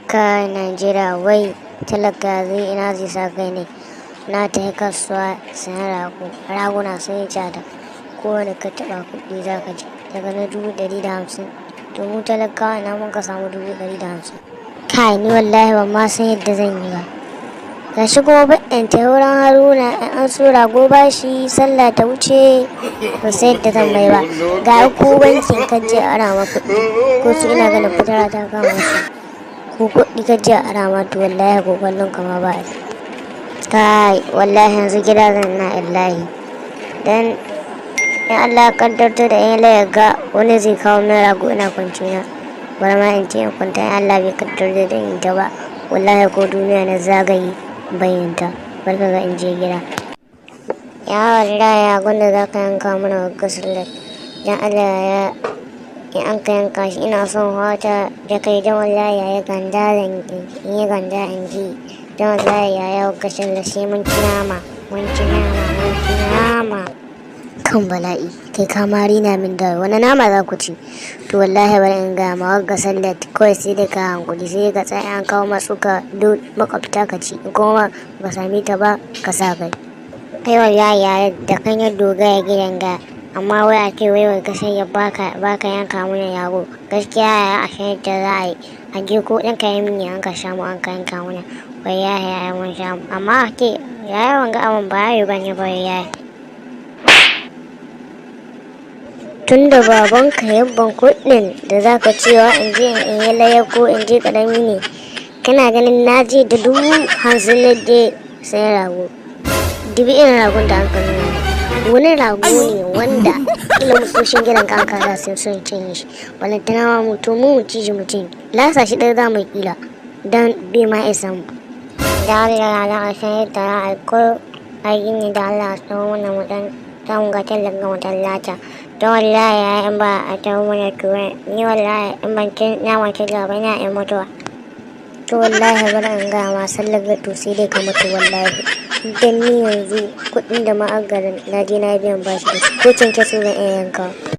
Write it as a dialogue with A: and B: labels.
A: Ka Najeriya wai talaka zai ina zai sa kai ne. Na ta yi kasuwa sayan raguna sun yi tsada. Kowane ka taɓa kuɗi za ka ji daga na 150. To mu talakawa ina mun ka samu 150. Kai ni wallahi ban ma san yadda zan yi ba. Ga shi kuma in ta wurin Haruna in an so rago ba shi sallah ta wuce ba sai yadda zan mai ba. Ga ku bankin kan je ara ma kuɗi ko su ina ganin fitara ta kama su. Ko kuɗi ka je ara ma to wallahi ko kallon kama ba. Kai wallahi yanzu gida zan na illahi. Dan in Allah ya kaddarta da in ya ga wani zai kawo min rago ina kwanciya. Bari ma in ce in kwanta in Allah bai kaddarta da in ta ba. Wallahi ko duniya na zagaye bayanta barka ga in je gida. Ya wallahi ya gwanda za ka yanka mana gasullar. Dan Allah ya in an ka yanka shi ina son wata da kai dan wallahi ya yi ganda zan yi ganda in ji. Dan wallahi ya yi gasullar sai mun ci nama. Kan bala'i kai kamari na min da wani nama za ku ci. To wallahi bari in ga ma wagga sallar kawai sai dai ka hankuli sai ka tsaya an kawo masu ka do makwabta ka ci kuma ba sami ta ba ka sa kai. Kai wallahi ya da kan ya dogaya gidan ga amma wai a ce wai gasar ya baka yanka mana yago gaskiya ya a san yadda za a yi a je ko ɗan kayan mini an ka samu an ka yanka mana wai ya mun samu amma a ce ya yi wanga abin ba ya yi bane ba ya yi. Tun da babanka yabban kuɗin da za ka cewa in je in yi layar ko in je ƙarami ne kana ganin na je da 50,000 da sai rago dubi irin ragon da an ka nuna wani rago ne wanda ila mutoshin gidan ka an kaza sun son cinye shi walantana ma mutum mu ciji mutum lasa shi ɗaya za mu kila don bai ma isa mu da Allah a san yadda za a ko aikin ne da Allah a tsawon wannan mutan samun ga tallan ga mutan lata don wallahi ya in ba a tawo mana tuwa ni wallahi in ban cin naman cin gaba na in mutuwa to wallahi bari in ga ma sallar ga to sai dai ka mutu wallahi dan ni yanzu kuɗin da ma'agarin na je na biyan bashi ko canke su zan iya yanka.